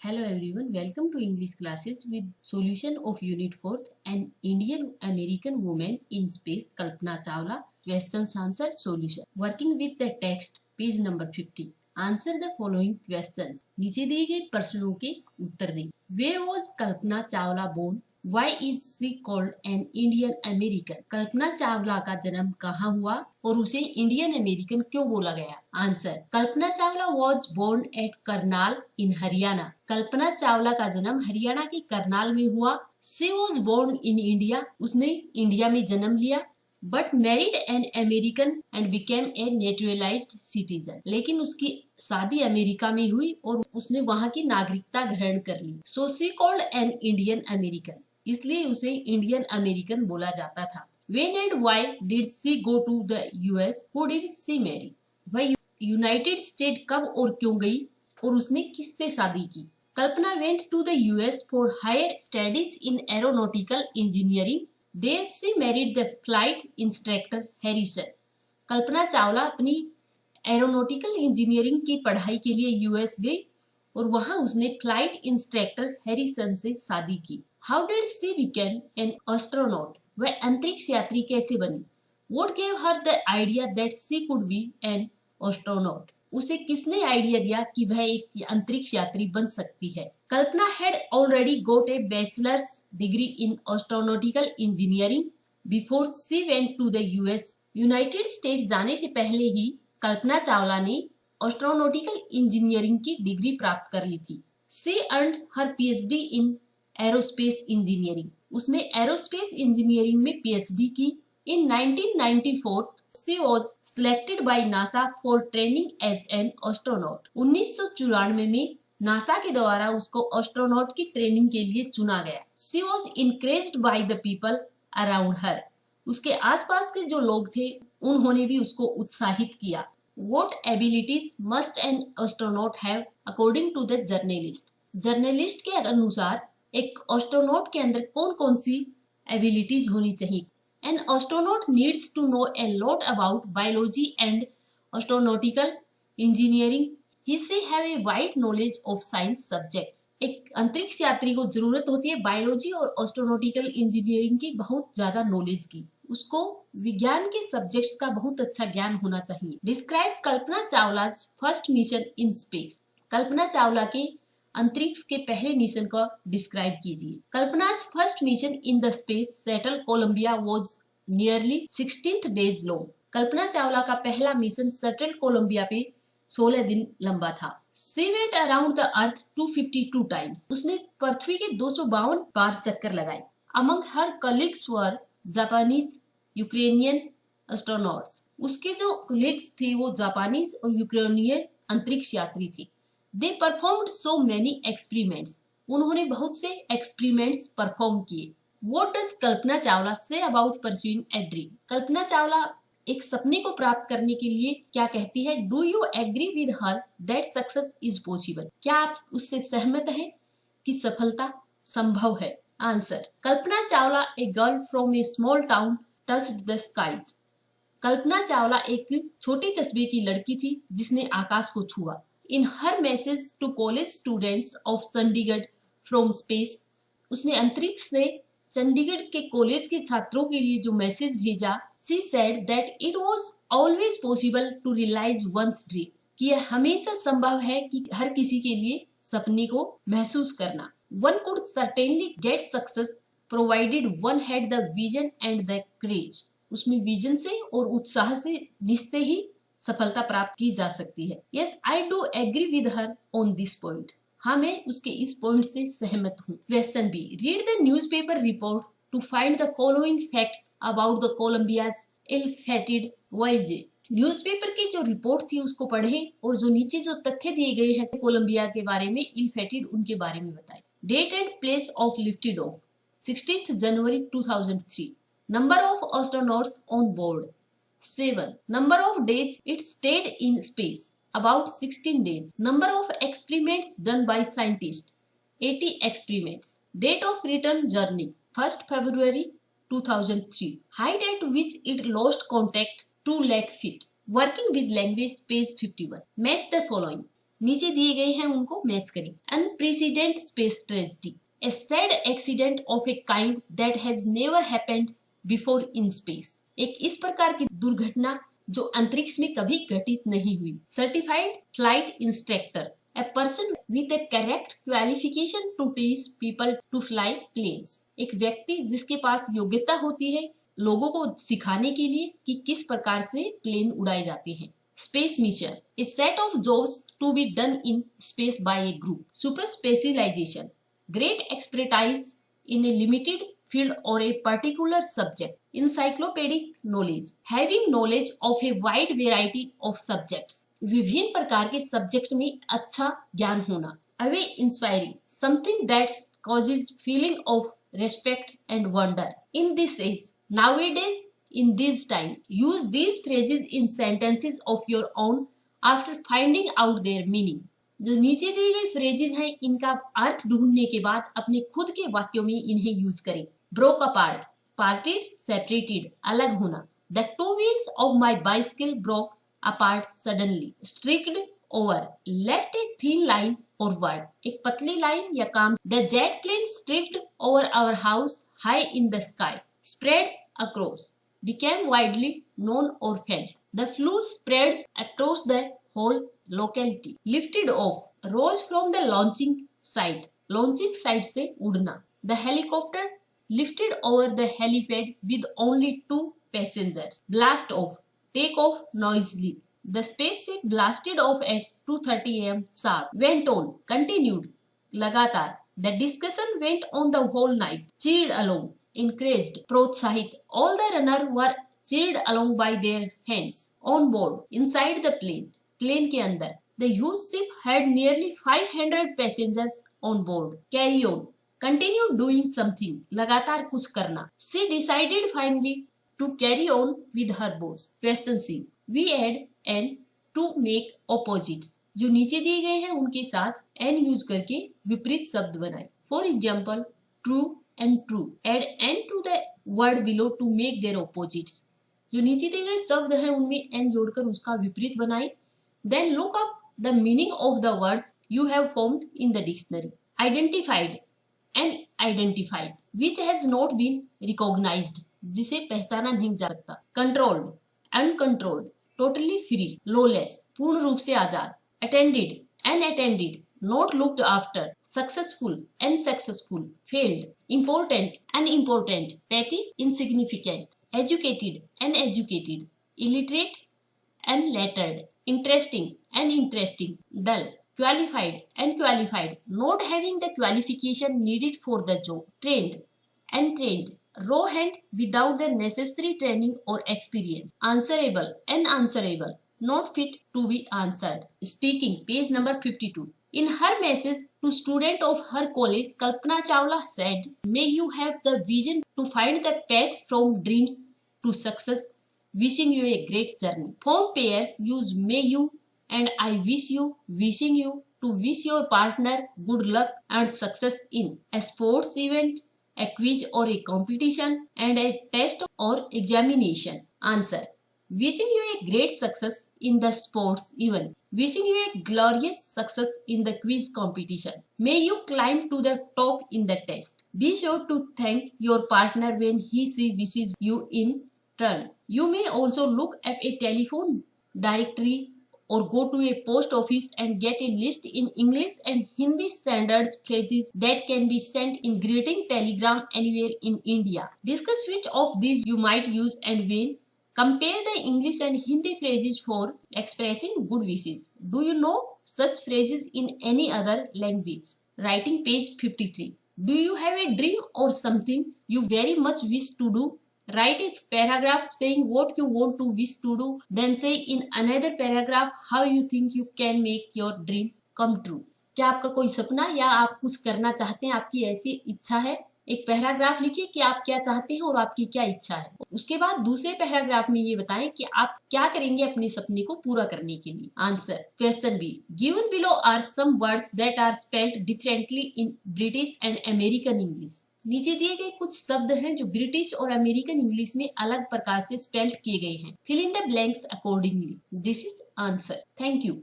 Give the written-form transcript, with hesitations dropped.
Hello everyone, welcome to English classes with solution of Unit 4th and Indian American woman in space Kalpana Chawla. Questions answer solution. Working with the text, page number 50. Answer the following questions. नीचे दिए गए प्रश्नों के उत्तर दें. Where was Kalpana Chawla born? Why is she called an Indian American? कल्पना चावला का जन्म कहाँ हुआ और उसे इंडियन अमेरिकन क्यों बोला गया? Answer, Kalpana Chawla was born at Karnal in Haryana. Kalpana Chawla का जन्म हरियाणा के करनाल में हुआ. She was born in India. उसने इंडिया में जन्म लिया. But married an American and became a naturalised citizen. लेकिन उसकी शादी अमेरिका में हुई और उसने वहाँ की नागरिकता ग्रहण कर ली. So she called an Indian American. इसलिए उसे इंडियन अमेरिकन बोला जाता था. When and why did she go to the US? Who did she marry? वह यूनाइटेड स्टेट कब और क्यों गई और उसने किससे शादी की? कल्पना went to the US for higher studies in aeronautical engineering. There she married the flight instructor Harrison. Kalpana Chawla अपनी एरोनॉटिकल इंजीनियरिंग की पढ़ाई के लिए यूएस गई और वहां उसने फ्लाइट इंस्ट्रक्टर हैरिसन से शादी की. How did she become an astronaut? वह अंतरिक्ष यात्री कैसे बनी? What gave her the idea that she could be an astronaut? उसे किसने आइडिया दिया कि वह एक अंतरिक्ष यात्री बन सकती है? कल्पना had already got a bachelor's degree in astronautical engineering before she went to the US. United state जाने से पहले ही कल्पना चावला ने एस्ट्रोनॉटिकल इंजीनियरिंग की डिग्री प्राप्त कर ली थी. She earned her PhD in aerospace engineering. उसने एरोस्पेस इंजीनियरिंग में पीएचडी की. इन 1994 she was selected by NASA for training as an astronaut. 1994 में नासा के द्वारा उसको एस्ट्रोनॉट की ट्रेनिंग के लिए चुना गया. She was encouraged by the people around her. उसके आसपास के जो लोग थे उन्होंने भी उसको उत्साहित किया. What abilities must an astronaut have according to the journalist? Journalist के अनुसार एक एस्ट्रोनॉट के अंदर कौन कौन सी एबिलिटीज होनी चाहिए? An astronaut needs to know a lot about biology and astronautical engineering. He should have a wide knowledge of science subjects. एक अंतरिक्ष यात्री को जरूरत होती है बायोलॉजी और एस्ट्रोनॉटिकल इंजीनियरिंग की बहुत ज्यादा नॉलेज की. उसको विज्ञान के सब्जेक्ट्स का बहुत अच्छा ज्ञान होना चाहिए. Describe Kalpana Chawla's first mission in space. Kalpana Chawla के अंतरिक्ष के पहले मिशन को डिस्क्राइब कीजिए. Kalpana's first mission in the space shuttle Columbia was nearly 16 days long. Kalpana Chawla का पहला मिशन शटल कोलंबिया पे 16 दिन लंबा था. She went around the earth 252 times. उसने पृथ्वी के 252 बार चक्कर लगाए. Among her colleagues were Japanese, Ukrainian astronauts. उसके जो कलीग्स थे वो जापानीज और यूक्रेनियन अंतरिक्ष यात्री थे. They performed so many experiments. उन्होंने बहुत से एक्सपेरिमेंट्स परफॉर्म किए. What does Kalpana Chawla say about pursuing a dream? Kalpana Chawla एक सपने को प्राप्त करने के लिए क्या कहती है? Do you agree with her that success is possible? क्या आप उससे सहमत हैं कि सफलता संभव है? Answer, Kalpana Chawla a girl from a small town touched the skies. Kalpana Chawla एक छोटे कस्बे की लड़की थी जिसने आकाश को छुआ. In her message to college students of Chandigarh from space, उसने अंतरिक्ष से चंडीगढ़ के कॉलेज के छात्रों के लिए जो मैसेज भेजा. She said that it was always possible to realize one's dream. कि यह हमेशा संभव है कि हर किसी के लिए सपने को महसूस करना. One could certainly get success provided one had the vision and the courage. उसमें विजन से और उत्साह से निश्चय ही सफलता प्राप्त की जा सकती है. Yes, I do agree with her on this point. हाँ, मैं उसके इस पॉइंट से सहमत हूँ. Question B, read the newspaper report to find the following facts about the Columbia's ill fated voyage. Newspaper की जो रिपोर्ट थी उसको पढ़ें और जो नीचे जो तथ्य दिए गए हैं कोलंबिया के बारे में, इल-फेटेड, उनके बारे में बताएं. Date and place of lifted off 16 January 2003. Number of astronauts on board 7. Number of days it stayed in space, about 16 days. Number of experiments done by scientists, 80 experiments. Date of return journey, 1st February 2003. Height at which it lost contact, 2 lakh feet. Working with language, page 51. Match the following. नीचे दिए गए हैं उनको match करें। Unprecedented space tragedy, a sad accident of a kind that has never happened before in space। एक इस प्रकार की दुर्घटना जो अंतरिक्ष में कभी घटित नहीं हुई। Certified flight instructor, a person with a correct qualification to teach people to fly planes। एक व्यक्ति जिसके पास योग्यता होती है लोगों को सिखाने के लिए कि किस प्रकार से प्लेन उड़ाए जाते हैं। Space mission, a set of jobs to be done in space by a group। Super specialisation, great expertise in a limited field or a particular subject। Encyclopedic knowledge, having knowledge of a wide variety of subjects। विभिन्न प्रकार के subject में अच्छा ज्ञान होना। Away inspiring, something that causes feeling of respect and wonder। In this age, nowadays, in this time, use these phrases in sentences of your own after finding out their meaning। जो नीचे दिए गए phrases हैं इनका अर्थ ढूंढने के बाद अपने खुद के वाक्यों में इन्हें यूज करें। ब्रोक अपार्ट, पार्टेड, सेपरेटेड, अलग होना। The two wheels of my bicycle broke apart suddenly. Streaked over, left a thin line और वर्ड, एक पतली लाइन या काम। The jet plane streaked over our house high in the sky. Spread across, became widely known or felt। The flu spread across the whole locality। Lifted off, rose from the launching site, launching site से उड़ना। The helicopter lifted over the helipad with only 2 passengers। Blast off, take off noisily। The spaceship blasted off at 2:30 am sharp। Went on, continued, लगातार। The discussion went on the whole night। Cheered along, encouraged, प्रोत्साहित। All the runners were cheered along by their hands। On board, inside the plane, plane के अंदर। The huge ship had nearly 500 passengers on board। Carry on, continue doing something, लगातार कुछ करना। She decided finally to carry on with her boss। Question C, we add an to make opposites। जो नीचे दिए गए हैं उनके साथ n यूज करके विपरीत शब्द बनाए। For example, true and true, add n to the word below to make their opposites। जो नीचे दिए गए शब्द हैं उनमें n जोड़कर उसका विपरीत बनाएं। Then look up the meaning of the words you have formed in the dictionary। Identified and identified, which has not been recognized, जिसे पहचाना नहीं जा सकता। Controlled, uncontrolled, totally free, lawless, पूर्ण रूप से आजाद। Attended, unattended, not looked after, successful, unsuccessful, failed, important, unimportant, petty, insignificant, educated, uneducated, illiterate, unlettered, interesting, uninteresting, dull, qualified, unqualified, not having the qualification needed for the job, trained, untrained, raw hand without the necessary training or experience, answerable, unanswerable, not fit to be answered। Speaking, page number 52। In her message to student of her college, Kalpana Chawla said, "May you have the vision to find the path from dreams to success. Wishing you a great journey." Form pairs use may you and I wish you, wishing you to wish your partner good luck and success in a sports event, a quiz or a competition, and a test or examination। Answer, wishing you a great success in the sports event, wishing you a glorious success in the quiz competition, may you climb to the top in the test। Be sure to thank your partner when she wishes you in turn। You may also look at a telephone directory or go to a post office and get a list in English and Hindi standards phrases that can be sent in greeting telegram anywhere in India। Discuss which of these you might use and when। Compare the English and Hindi phrases for expressing good wishes। Do you know such phrases in any other language? Writing, page 53। Do you have a dream or something you very much wish to do? Write a paragraph saying what you want to wish to do, then say in another paragraph how you think you can make your dream come true। क्या आपका कोई सपना या आप कुछ करना चाहते हैं, आपकी ऐसी इच्छा है? एक पैराग्राफ लिखिए कि आप क्या चाहते हैं और आपकी क्या इच्छा है। उसके बाद दूसरे पैराग्राफ में ये बताएं कि आप क्या करेंगे अपने सपने को पूरा करने के लिए। Answer, question B, given below are some words that are spelled differently in British and American English. नीचे दिए गए कुछ शब्द हैं जो ब्रिटिश और अमेरिकन इंग्लिश में अलग प्रकार से स्पेल्ड किए गए हैं। Fill in the blanks accordingly. This is answer. Thank you.